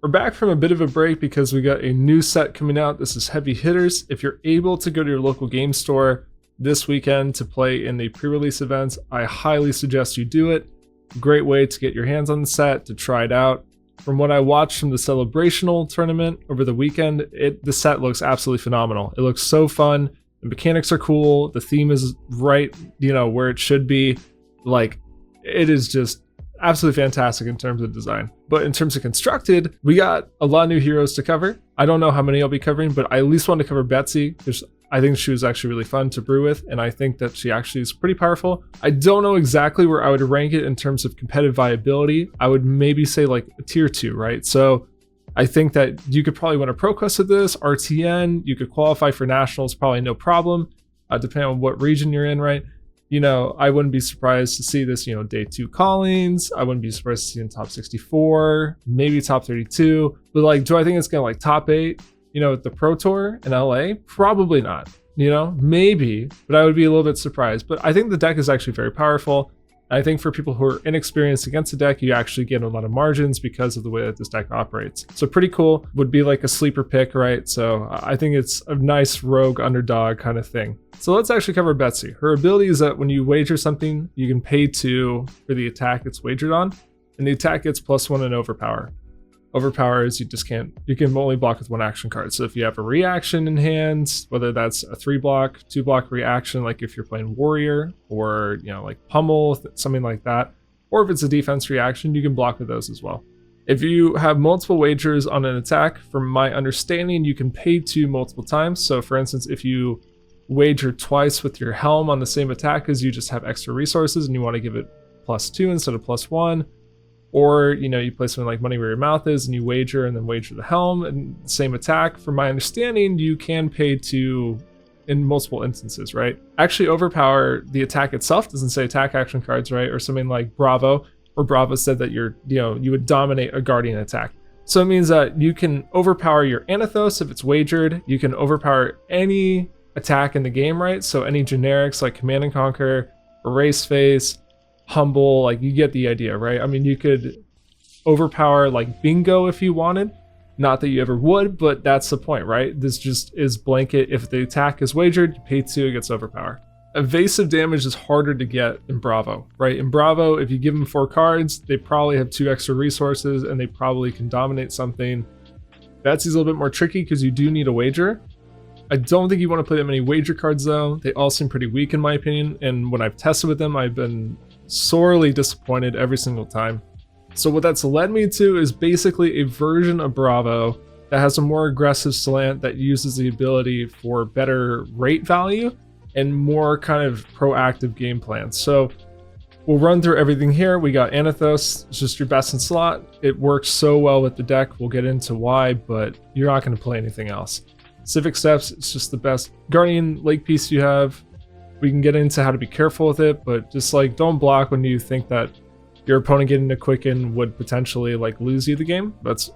We're back from a bit of a break because we got a new set coming out. This is Heavy Hitters. If you're able to go to your local game store this weekend to play in the pre-release events, I highly suggest you do it. Great way to get your hands on the set, to try it out. From what I watched from the celebrational tournament over the weekend, the set looks absolutely phenomenal. It looks so fun. The mechanics are cool. The theme is right, where it should be. Like, it is just absolutely fantastic in terms of design. But in terms of constructed, we got a lot of new heroes to cover. I don't know how many I'll be covering, but I at least want to cover Betsy, because I think she was actually really fun to brew with, and I think that she actually is pretty powerful. I don't know exactly where I would rank it in terms of competitive viability. I would maybe say like a tier 2, right? So I think that you could probably win a Pro Quest with this, RTN, you could qualify for Nationals, probably no problem, depending on what region you're in, right? I wouldn't be surprised to see this, day 2 callings. I wouldn't be surprised to see in top 64, maybe top 32. But like, do I think it's gonna top 8? At the Pro Tour in LA? Probably not. Maybe, but I would be a little bit surprised. But I think the deck is actually very powerful. I think for people who are inexperienced against the deck, you actually get a lot of margins because of the way that this deck operates. So pretty cool. Would be like a sleeper pick, right? So I think it's a nice rogue underdog kind of thing. So let's actually cover Betsy. Her ability is that when you wager something, you can pay 2 for the attack it's wagered on, and the attack gets +1 in overpower. Overpower is you can only block with 1 action card. So if you have a reaction in hand, whether that's a 3-block, 2-block reaction, like if you're playing Warrior or, like Pummel, something like that, or if it's a defense reaction, you can block with those as well. If you have multiple wagers on an attack, from my understanding, you can pay 2 multiple times. So for instance, if you wager twice with your helm on the same attack because you just have extra resources and you want to give it +2 instead of +1, or, you play something like Money Where Your Mouth Is and you wager and then wager the helm and same attack. From my understanding, you can pay 2 in multiple instances, right? Actually, overpower, the attack itself doesn't say attack action cards, right? Or something like Bravo, where Bravo said that you would dominate a Guardian attack. So it means that you can overpower your Anathos if it's wagered. You can overpower any attack in the game, right? So any generics like Command and Conquer, Erase Face, Humble, like you get the idea, right? I mean, you could overpower like Bingo if you wanted. Not that you ever would, but that's the point, right? This just is blanket. If the attack is wagered, you pay 2, it gets overpower. Evasive damage is harder to get in Bravo, right? In Bravo, if you give them 4 cards, they probably have 2 extra resources and they probably can dominate something. Betsy's a little bit more tricky because you do need a wager. I don't think you want to play that many wager cards though. They all seem pretty weak in my opinion, and when I've tested with them, I've been sorely disappointed every single time. So what that's led me to is basically a version of Bravo that has a more aggressive slant that uses the ability for better rate value and more kind of proactive game plans. So we'll run through everything here. We got Anathos, it's just your best in slot. It works so well with the deck. We'll get into why, but you're not going to play anything else. Civic Steps, it's just the best Guardian Lake piece you have. We can get into how to be careful with it, but just like don't block when you think that your opponent getting a quicken would potentially like lose you the game. That's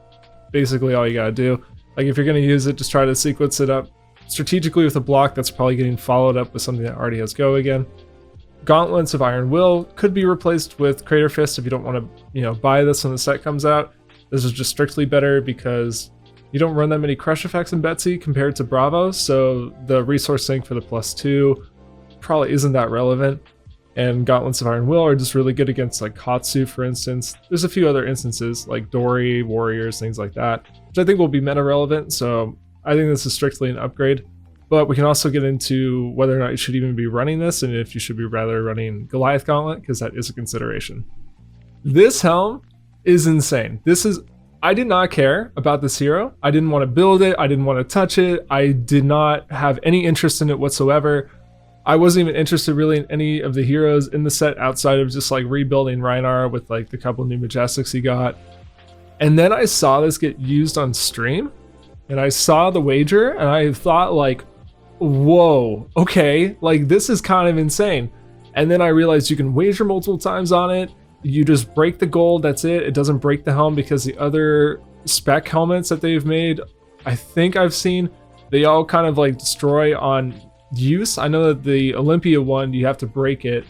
basically all you gotta do. Like if you're gonna use it, just try to sequence it up strategically with a block that's probably getting followed up with something that already has go again. Gauntlets of Iron Will could be replaced with Crater Fist if you don't want to, buy this when the set comes out. This is just strictly better because you don't run that many crush effects in Betsy compared to Bravo, so the resource sink for the +2 probably isn't that relevant. And Gauntlets of Iron Will are just really good against like Katsu, for instance. There's a few other instances like Dory, Warriors, things like that, which I think will be meta relevant. So I think this is strictly an upgrade. But we can also get into whether or not you should even be running this and if you should be rather running Goliath Gauntlet, because that is a consideration. This helm is insane. I did not care about this hero. I didn't want to build it. I didn't want to touch it. I did not have any interest in it whatsoever. I wasn't even interested really in any of the heroes in the set outside of just like rebuilding Rhinar with like the couple new Majestics he got. And then I saw this get used on stream and I saw the wager and I thought like, whoa, okay, like this is kind of insane. And then I realized you can wager multiple times on it. You just break the gold, that's it. It doesn't break the helm because the other spec helmets that they've made, I think I've seen, they all kind of like destroy on use. I know that the Olympia one, you have to break it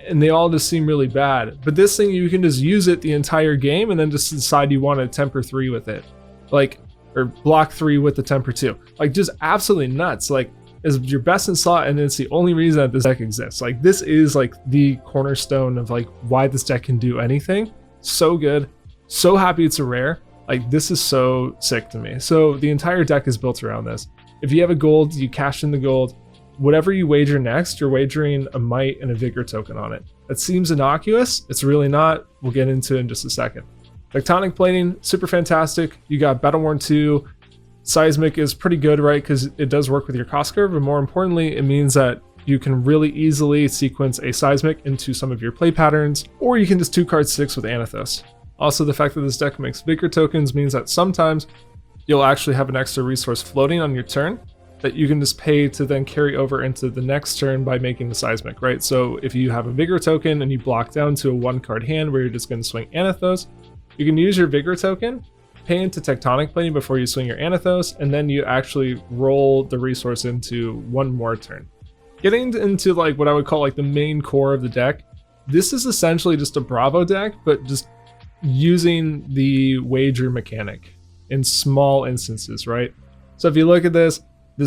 and they all just seem really bad. But this thing, you can just use it the entire game and then just decide you want to temper 3 with it, like, or block 3 with the temper 2. Like, just absolutely nuts. Like, is your best in slot, and it's the only reason that this deck exists. Like, this is like the cornerstone of like why this deck can do anything. So good, so happy it's a rare. Like, this is so sick to me. So the entire deck is built around this. If you have a gold, you cash in the gold. Whatever you wager next, you're wagering a might and a vigor token on it. That seems innocuous. It's really not. We'll get into it in just a second. Tectonic Plating, super fantastic. You got Battle-Worn 2. Seismic is pretty good, right? Because it does work with your cost curve, but more importantly, it means that you can really easily sequence a Seismic into some of your play patterns, or you can just 2-card 6 with Anathos. Also, the fact that this deck makes vigor tokens means that sometimes you'll actually have an extra resource floating on your turn that you can just pay to then carry over into the next turn by making the Seismic, right? So if you have a vigor token and you block down to a 1-card hand where you're just going to swing Anathos, you can use your vigor token, pay into Tectonic Plating before you swing your Anathos, and then you actually roll the resource into one more turn. Getting into like what I would call like the main core of the deck, this is essentially just a Bravo deck, but just using the wager mechanic in small instances, right? So if you look at this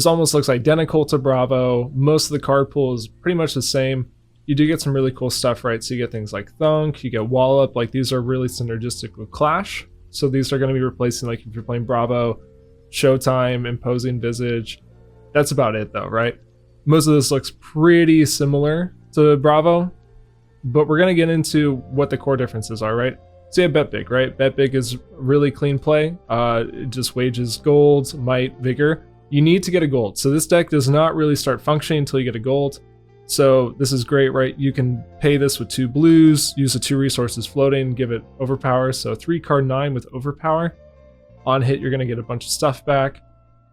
almost looks identical to Bravo. Most of the card pool is pretty much the same. You do get some really cool stuff, right? So you get things like Thunk, you get Wallop, like these are really synergistic with Clash. So these are going to be replacing, like if you're playing Bravo, Showtime, Imposing Visage. That's about it though, right? Most of this looks pretty similar to Bravo, but we're going to get into what the core differences are, right? So you have Bet Big, right? Bet Big is really clean play. It just wages gold, might, vigor. You need to get a gold. So this deck does not really start functioning until you get a gold. So this is great, right? You can pay this with 2 blues, use the 2 resources floating, give it overpower. So 3-card 9 with overpower. On hit, you're going to get a bunch of stuff back.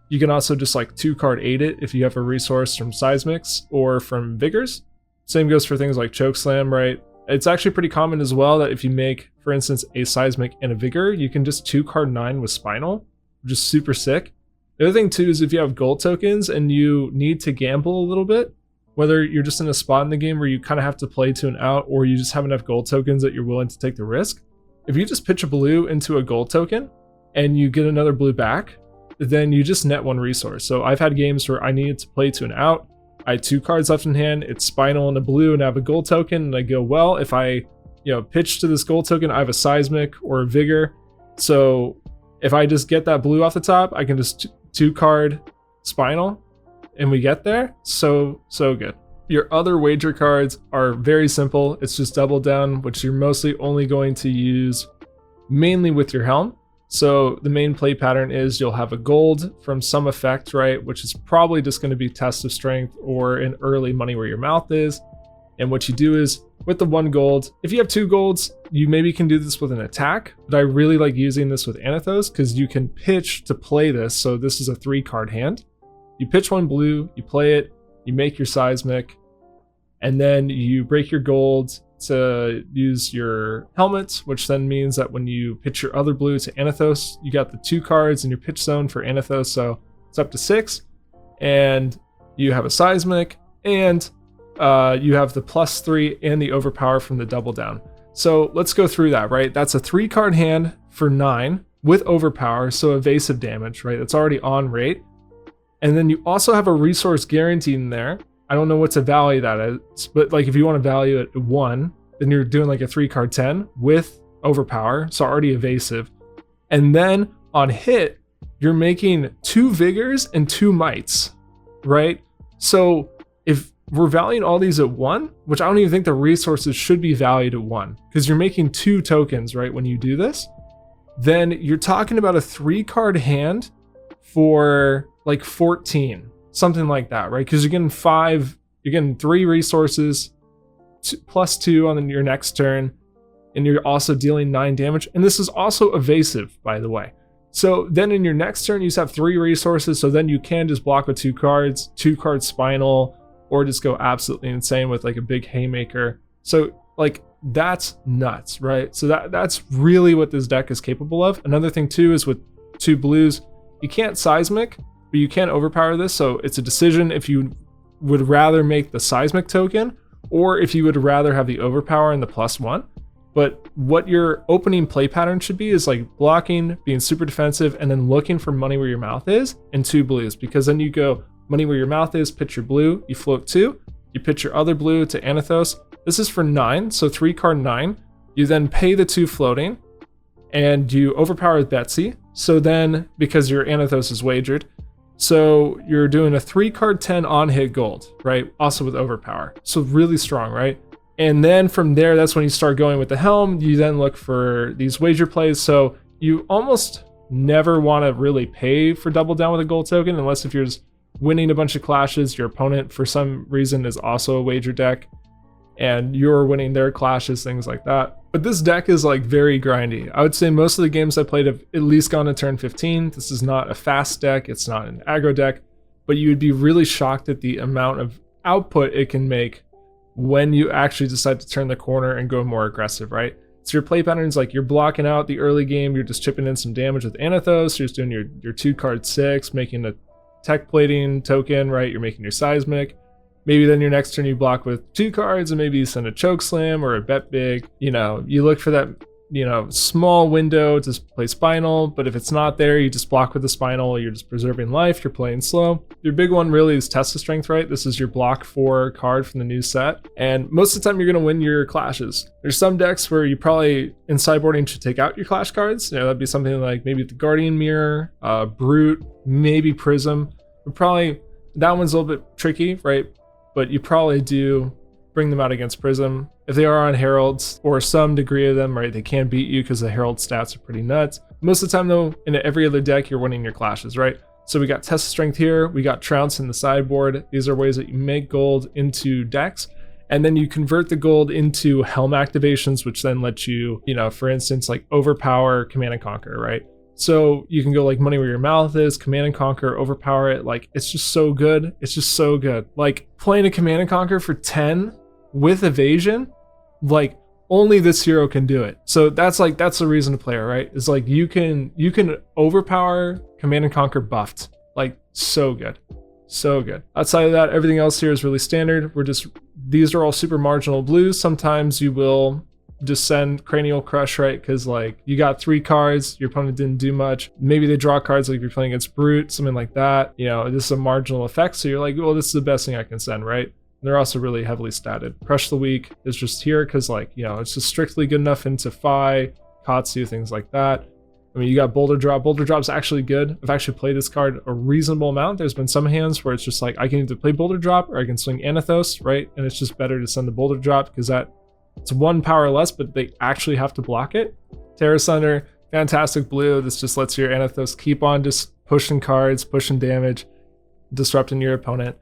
You can also just like 2-card 8 it if you have a resource from Seismics or from Vigors. Same goes for things like Chokeslam, right? It's actually pretty common as well that if you make, for instance, a Seismic and a Vigor, you can just 2-card 9 with Spinal, which is super sick. The other thing too is if you have gold tokens and you need to gamble a little bit, whether you're just in a spot in the game where you kind of have to play to an out, or you just have enough gold tokens that you're willing to take the risk, if you just pitch a blue into a gold token and you get another blue back, then you just net 1 resource. So I've had games where I needed to play to an out, I had 2 cards left in hand, it's Spinal and a blue, and I have a gold token, and I go, well, if I pitch to this gold token, I have a Seismic or a Vigor. So if I just get that blue off the top, I can just 2-card Spinal, and we get there. So good. Your other wager cards are very simple. It's just Double Down, which you're mostly only going to use mainly with your Helm. So the main play pattern is you'll have a gold from some effect, right? Which is probably just going to be Test of Strength or an early Money Where Your Mouth Is. And what you do is with the 1 gold, if you have 2 golds, you maybe can do this with an attack, but I really like using this with Anathos because you can pitch to play this. So this is a 3-card hand. You pitch 1 blue, you play it, you make your Seismic, and then you break your gold to use your helmet, which then means that when you pitch your other blue to Anathos, you got the 2 cards in your pitch zone for Anathos, so it's up to 6, and you have a Seismic, and you have the +3 and the overpower from the Double Down. So let's go through that, right? That's a 3-card hand for 9 with overpower, so evasive damage, right? That's already on rate. And then you also have a resource guarantee in there. I don't know what to value that as, but like if you want to value it at 1, then you're doing like a 3-card 10 with overpower, so already evasive. And then on hit, you're making 2 vigors and 2 mights, right? So if we're valuing all these at 1, which I don't even think the resources should be valued at 1, because you're making 2 tokens, right, when you do this, then you're talking about a 3-card hand for like 14, something like that, right? Because you're getting 3 resources, +2 on your next turn, and you're also dealing 9 damage. And this is also evasive, by the way. So then in your next turn, you just have 3 resources, so then you can just block with 2 cards, 2-card Spinal, or just go absolutely insane with like a big Haymaker. So like that's nuts, right? So that's really what this deck is capable of. Another thing too is with 2 blues, you can't Seismic, but you can overpower this. So it's a decision if you would rather make the Seismic token or if you would rather have the overpower and the +1. But what your opening play pattern should be is like blocking, being super defensive, and then looking for money where your mouth is and 2 blues, because then you go money where your mouth is, pitch your blue, you float 2, you pitch your other blue to Anathos. This is for 9, so 3 card 9. You then pay the 2 floating, and you overpower with Betsy. So then, because your Anathos is wagered, so you're doing a 3 card 10 on hit gold, right? Also with overpower. So really strong, right? And then from there, that's when you start going with the helm. You then look for these wager plays. So you almost never want to really pay for double down with a gold token, unless if you're just winning a bunch of clashes, your opponent for some reason is also a wager deck, and you're winning their clashes, things like that. But this deck is like very grindy. I would say most of the games I played have at least gone to turn 15. This is not a fast deck, it's not an aggro deck, but you would be really shocked at the amount of output it can make when you actually decide to turn the corner and go more aggressive, right? So your play patterns, like you're blocking out the early game, you're just chipping in some damage with Anathos, you're just doing your 2 card 6, making a tech plating token, right? You're making your seismic. Maybe then your next turn you block with 2 cards, and maybe you send a choke slam or a bet big. You know, you look for that, you know, small window to play spinal, but if it's not there, you just block with the spinal, you're just preserving life, you're playing slow. Your big one really is test of strength, right? This is your block 4 card from the new set, and most of the time you're gonna win your clashes. There's some decks where you probably, in sideboarding, should take out your clash cards. You know, that'd be something like maybe the Guardian Mirror, Brute, maybe Prism, but probably that one's a little bit tricky, right? But you probably do bring them out against Prism. If they are on Heralds, or some degree of them, right, they can beat you because the Herald stats are pretty nuts. Most of the time though, in every other deck, you're winning your clashes, right? So we got Test of Strength here, we got Trounce in the sideboard. These are ways that you make gold into decks, and then you convert the gold into helm activations, which then let you, you know, for instance, like overpower Command and Conquer, right? So you can go like money where your mouth is, Command and Conquer, overpower it. Like, it's just so good. It's just so good. Like playing a Command and Conquer for 10 with evasion, like only this hero can do it. So that's the reason to play it, right? It's like you can overpower Command and Conquer buffed. Like so good. So good. Outside of that, everything else here is really standard. These are all super marginal blues. Sometimes you will just send Cranial Crush, right? Because like you got 3 cards, your opponent didn't do much. Maybe they draw cards, like if you're playing against Brute, something like that. You know, this is a marginal effect, so you're like, well, this is the best thing I can send, right? And they're also really heavily statted. Crush the Weak is just here because, like, you know, it's just strictly good enough into Fi, Katsu, things like that. I mean, you got Boulder Drop. Boulder Drop's actually good. I've actually played this card a reasonable amount. There's been some hands where it's just like, I can either play Boulder Drop or I can swing Anathos, right? And it's just better to send the Boulder Drop because it's 1 power less, but they actually have to block it. Terra Sunder, fantastic blue. This just lets your Anathos keep on just pushing cards, pushing damage, disrupting your opponent.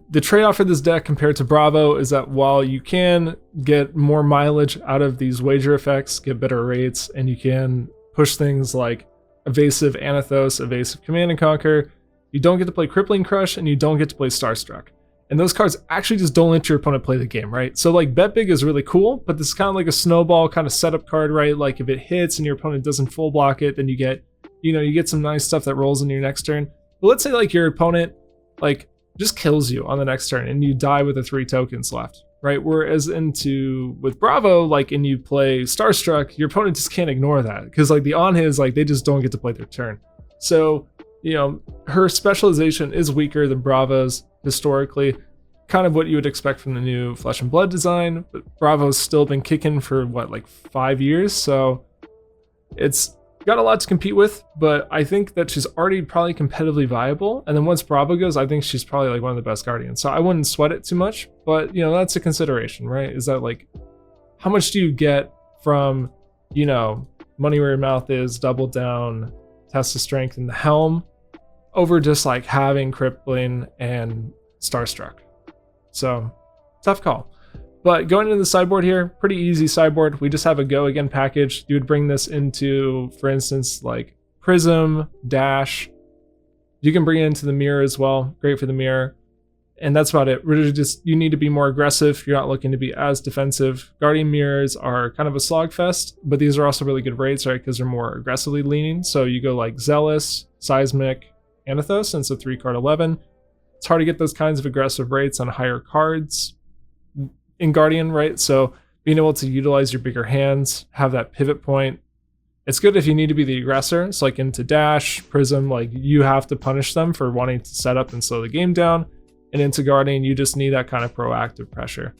The trade-off for this deck compared to Bravo is that while you can get more mileage out of these wager effects, get better rates, and you can push things like evasive Anathos, evasive Command and Conquer, you don't get to play Crippling Crush, and you don't get to play Starstruck. And those cards actually just don't let your opponent play the game, right? So like Bet Big is really cool, but this is kind of like a snowball kind of setup card, right? Like if it hits and your opponent doesn't full block it, then you get some nice stuff that rolls into your next turn. But let's say like your opponent like just kills you on the next turn and you die with the 3 tokens left, right? Whereas with Bravo, like, and you play Starstruck, your opponent just can't ignore that because like the on his, like they just don't get to play their turn. So, you know, her specialization is weaker than Bravo's historically, kind of what you would expect from the new Flesh and Blood design, but Bravo's still been kicking for what, like 5 years, so it's got a lot to compete with, but I think that she's already probably competitively viable, and then once Bravo goes, I think she's probably like one of the best Guardians, so I wouldn't sweat it too much, but you know, that's a consideration, right? Is that like, how much do you get from, you know, money where your mouth is, double down, test of strength, and the helm, over just like having Crippling and Starstruck? So tough call. But going into the sideboard here, pretty easy sideboard. We just have a Go Again package. You would bring this into, for instance, like Prism, Dash. You can bring it into the Mirror as well. Great for the Mirror. And that's about it. Really just, you need to be more aggressive. You're not looking to be as defensive. Guardian Mirrors are kind of a slogfest, but these are also really good rates, right? Because they're more aggressively leaning. So you go like Zealous, Seismic, Anathos, and it's a 3 card 11. It's hard to get those kinds of aggressive rates on higher cards in Guardian, right? So being able to utilize your bigger hands, have that pivot point. It's good if you need to be the aggressor. So like into Dash, Prism, like you have to punish them for wanting to set up and slow the game down. And into Guardian, you just need that kind of proactive pressure.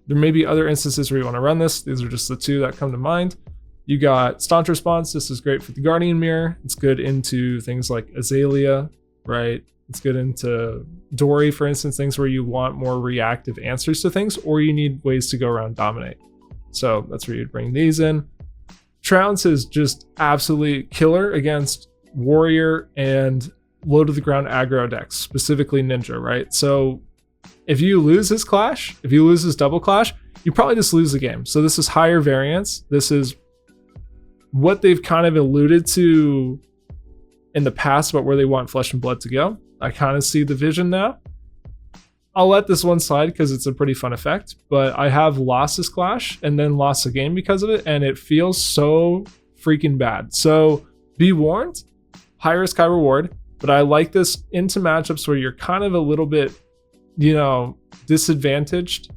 There may be other instances where you want to run this. These are just the two that come to mind. You got Staunch Response. This is great for the Guardian Mirror. It's good into things like Azalea, right? It's good into Dory, for instance, things where you want more reactive answers to things, or you need ways to go around Dominate. So that's where you'd bring these in. Trounce is just absolutely killer against Warrior and low to the ground aggro decks, specifically Ninja, right? So if you lose this clash, if you lose this double clash, you probably just lose the game. So this is higher variance. This is what they've kind of alluded to in the past about where they want Flesh and Blood to go. I kind of see the vision now. I'll let this one slide because it's a pretty fun effect, but I have lost this clash and then lost the game because of it, and it feels so freaking bad. So be warned, high risk, high reward, but I like this into matchups where you're kind of a little bit, disadvantaged,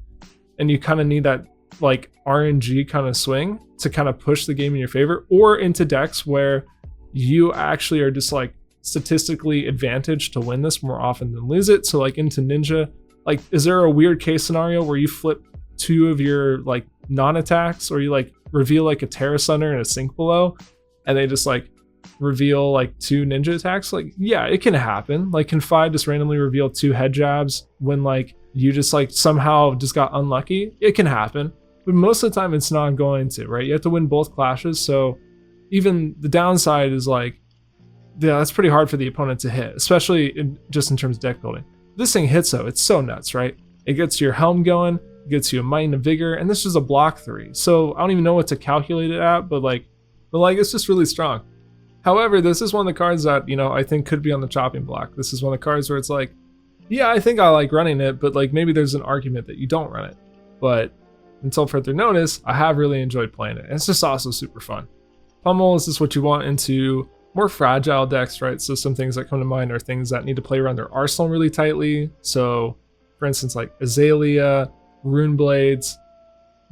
and you kind of need that like RNG kind of swing to kind of push the game in your favor, or into decks where you actually are just like statistically advantaged to win this more often than lose it. So like into Ninja, like, is there a weird case scenario where you flip two of your like non-attacks, or you like reveal like a Terra Sunder and a Sink Below, and they just like reveal like two ninja attacks? Like, yeah, it can happen. Like, can Fi just randomly reveal two head jabs when like you just like somehow just got unlucky? It can happen, but most of the time it's not going to, right? You have to win both clashes. So even the downside is like, yeah, that's pretty hard for the opponent to hit, especially just in terms of deck building. This thing hits though, it's so nuts, right? It gets your Helm going, it gets you a Might and a Vigor, and this is a block 3. So I don't even know what to calculate it at, but it's just really strong. However, this is one of the cards that, I think could be on the chopping block. This is one of the cards where it's like, yeah, I think I like running it, but like maybe there's an argument that you don't run it. But until further notice, I have really enjoyed playing it. And it's just also super fun. Pummel is just what you want into more fragile decks, right? So some things that come to mind are things that need to play around their arsenal really tightly. So for instance, like Azalea, Rune Blades,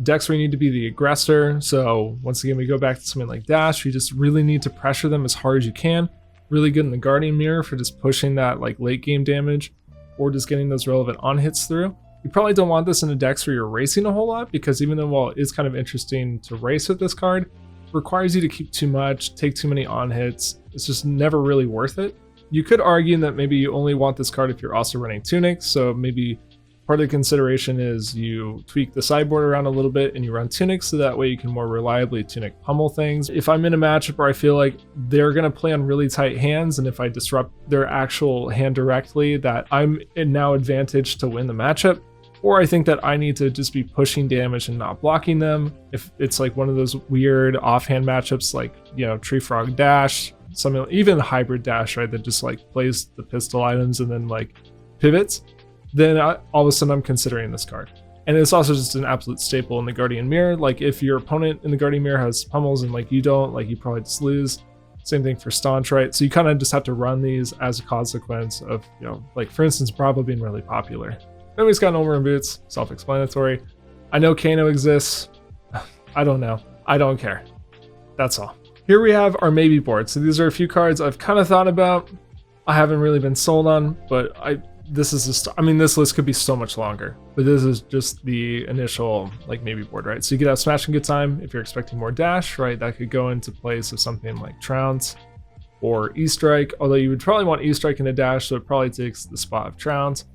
decks where you need to be the aggressor. So once again, we go back to something like Dash. You just really need to pressure them as hard as you can. Really good in the Guardian Mirror for just pushing that like late game damage, or just getting those relevant on hits through. You probably don't want this in the decks where you're racing a whole lot, because even though while it is kind of interesting to race with this card, it requires you to keep too much, take too many on hits. It's just never really worth it. You could argue that maybe you only want this card if you're also running Tunic. So maybe part of the consideration is you tweak the sideboard around a little bit and you run Tunic, so that way you can more reliably Tunic pummel things. If I'm in a matchup where I feel like they're going to play on really tight hands, and if I disrupt their actual hand directly, that I'm now advantaged to win the matchup, or I think that I need to just be pushing damage and not blocking them. If it's like one of those weird offhand matchups like, Tree Frog Dash, something, even Hybrid Dash, right, that just like plays the pistol items and then like pivots, then all of a sudden I'm considering this card. And it's also just an absolute staple in the Guardian Mirror. Like if your opponent in the Guardian Mirror has pummels and like you don't, like you probably just lose. Same thing for Staunch, right? So you kind of just have to run these as a consequence of, like for instance, Bravo being really popular. Then we've got Omer and Boots, self-explanatory. I know Kano exists. I don't know. I don't care. That's all. Here we have our maybe board. So these are a few cards I've kind of thought about. I haven't really been sold on, but this list could be so much longer, but this is just the initial like maybe board, right? So you could have Smash and Good Time if you're expecting more dash, right? That could go into place of something like Trounce or E-Strike, although you would probably want E-Strike in a dash, so it probably takes the spot of Trounce.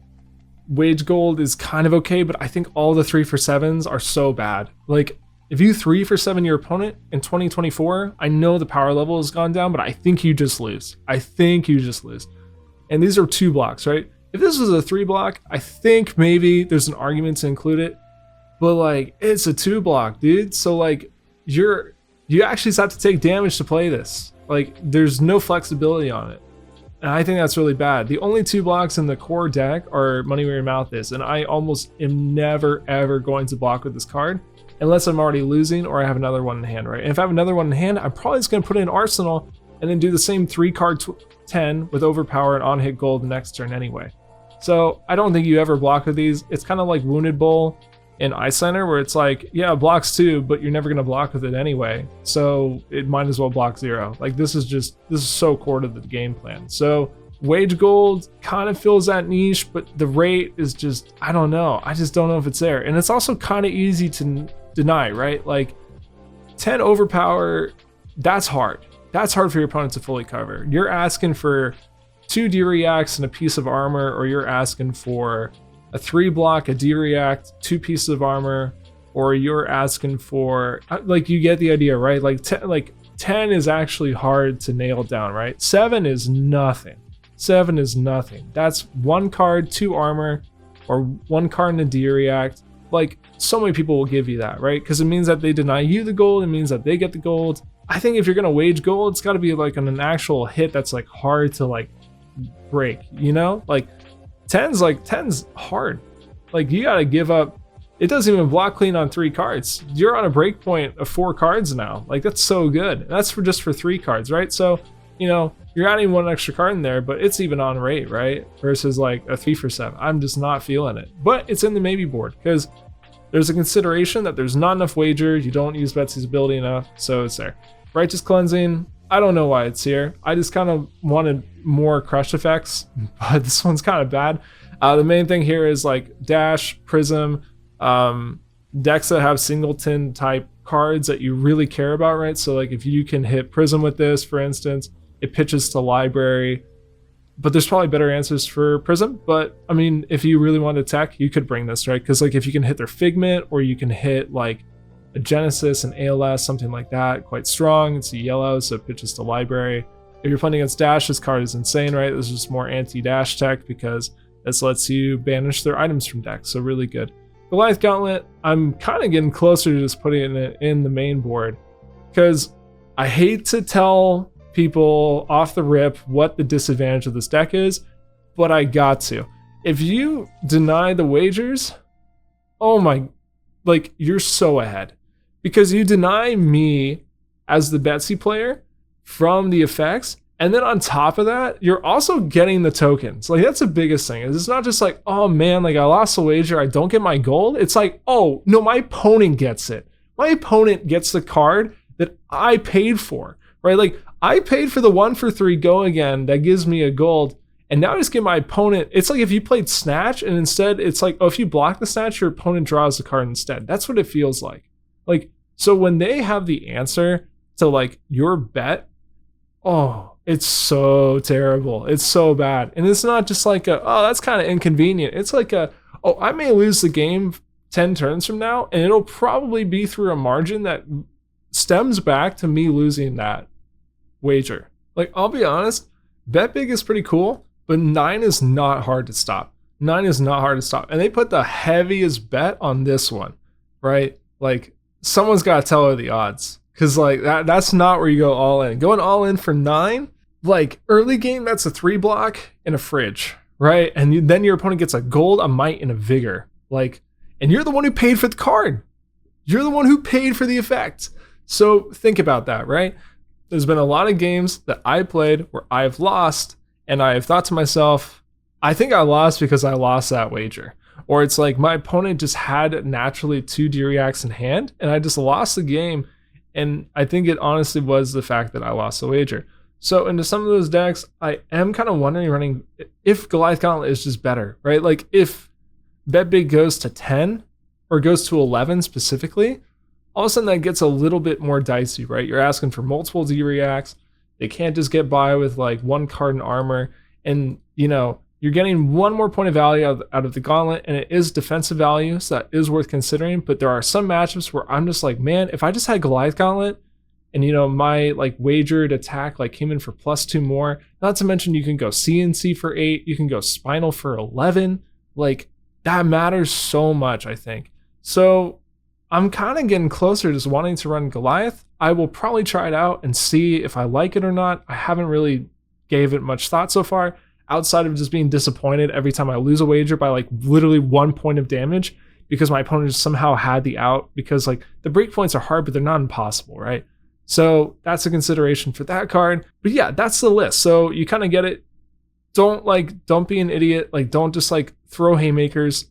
Wage Gold is kind of okay, but I think all the 3-for-7s are so bad. Like if you 3-for-7 your opponent in 2024, I know the power level has gone down, but I think you just lose. And these are 2 blocks, right? If this was a 3 block, I think maybe there's an argument to include it, but like it's a 2 block, dude. So like you actually have to take damage to play this. Like there's no flexibility on it. And I think that's really bad. The only 2 blocks in the core deck are Money Where Your Mouth Is, and I almost am never ever going to block with this card unless I'm already losing or I have another one in hand, right? And if I have another one in hand, I'm probably just going to put it in Arsenal and then do the same 3-card 10 with Overpower and on-hit gold next turn anyway. So I don't think you ever block with these. It's kind of like Wounded Bull in Icelander where it's like, yeah, it blocks 2, but you're never going to block with it anyway. So it might as well block 0. Like this is so core to the game plan. So Wage Gold kind of fills that niche, but the rate is just, I don't know. I just don't know if it's there. And it's also kind of easy to deny, right? Like 10 overpower, that's hard. That's hard for your opponent to fully cover. You're asking for 2 D-reacts and a piece of armor, or you're asking for a 3 block, a D-react, 2 pieces of armor, or you're asking for, like, you get the idea, right? Like 10 is actually hard to nail down, right? 7 is nothing. 7 is nothing. That's 1 card, 2 armor, or 1 card and a D-react. Like, so many people will give you that, right? Because it means that they deny you the gold. It means that they get the gold. I think if you're going to wage gold, it's got to be like an actual hit that's like hard to like break, you know? Like 10's hard. Like you got to give up. It doesn't even block clean on 3 cards. You're on a break point of 4 cards now. Like that's so good. And that's for just for 3 cards, right? So, you know, you're adding 1 extra card in there, but it's even on rate, right? Versus like a 3 for 7. I'm just not feeling it. But it's in the maybe board because there's a consideration that there's not enough wager. You don't use Betsy's ability enough, so it's there. Righteous Cleansing, I don't know why it's here. I just kind of wanted more crush effects, but this one's kind of bad. The main thing here is like Dash, Prism, decks that have singleton type cards that you really care about, right? So like if you can hit Prism with this, for instance, it pitches to Library, but there's probably better answers for Prism. But I mean, if you really want to tech, you could bring this, right? Because like if you can hit their Figment, or you can hit like a Genesis and ALS, something like that, quite strong. It's a yellow, so it pitches to Library. If you're playing against Dash, this card is insane, right? This is more anti-Dash tech because this lets you banish their items from decks, so really good. Goliath Gauntlet, I'm kind of getting closer to just putting it in the main board because I hate to tell people off the rip what the disadvantage of this deck is, but I got to. If you deny the wagers, oh my, like you're so ahead because you deny me as the Betsy player from the effects. And then on top of that, you're also getting the tokens. Like that's the biggest thing. It's not just like, oh man, like I lost a wager, I don't get my gold. It's like, oh no, my opponent gets it. My opponent gets the card that I paid for, right? Like I paid for the 1 for 3 go again that gives me a gold. And now I just get my opponent. It's like if you played Snatch and instead it's like, oh, if you block the Snatch, your opponent draws the card instead. That's what it feels like. Like, so when they have the answer to like your bet, oh, it's so terrible. It's so bad. And it's not just like oh, that's kind of inconvenient. It's like oh, I may lose the game 10 turns from now, and it'll probably be through a margin that stems back to me losing that wager. Like, I'll be honest, bet big is pretty cool, but 9 is not hard to stop. 9 is not hard to stop. And they put the heaviest bet on this one, right? Like, someone's got to tell her the odds. Because like that's not where you go all in. Going all in for 9, like early game, that's a 3 block and a fridge, right? And then your opponent gets a gold, a might, and a vigor. Like, and you're the one who paid for the card. You're the one who paid for the effect. So think about that, right? There's been a lot of games that I played where I've lost, and I've thought to myself, I think I lost because I lost that wager. Or it's like my opponent just had naturally 2 D-reacts in hand, and I just lost the game. And I think it honestly was the fact that I lost the wager. So into some of those decks, I am kind of wondering running if Goliath Gauntlet is just better, right? Like if Bet Big goes to 10 or goes to 11 specifically, all of a sudden that gets a little bit more dicey, right? You're asking for multiple D-reacts. They can't just get by with like 1 card in armor. And, you know, you're getting 1 more point of value out of the gauntlet, and it is defensive value, so that is worth considering. But there are some matchups where I'm just like, man, if I just had Goliath Gauntlet and, you know, my like wagered attack like came in for +2 more, not to mention you can go CNC for 8, you can go Spinal for 11. Like that matters so much, I think. So I'm kind of getting closer to just wanting to run Goliath. I will probably try it out and see if I like it or not. I haven't really gave it much thought so far, outside of just being disappointed every time I lose a wager by like literally 1 point of damage because my opponent just somehow had the out, because like the breakpoints are hard, but they're not impossible, right? So that's a consideration for that card. But yeah, that's the list. So you kind of get it. Don't be an idiot. Like don't just like throw haymakers.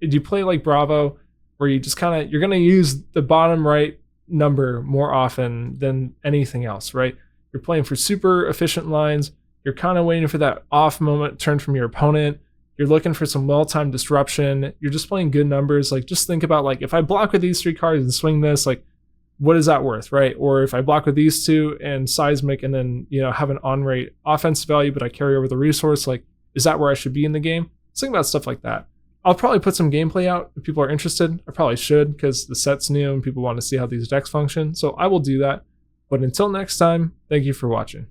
You play like Bravo. where you just kind of, you're going to use the bottom right number more often than anything else, right? You're playing for super efficient lines. You're kind of waiting for that off moment turn from your opponent. You're looking for some well-timed disruption. You're just playing good numbers. Like, just think about, like, if I block with these 3 cards and swing this, like, what is that worth, right? Or if I block with these 2 and seismic and then, you know, have an on-rate offensive value, but I carry over the resource, like, is that where I should be in the game? Just think about stuff like that. I'll probably put some gameplay out if people are interested. I probably should, because the set's new and people want to see how these decks function. So I will do that. But until next time, thank you for watching.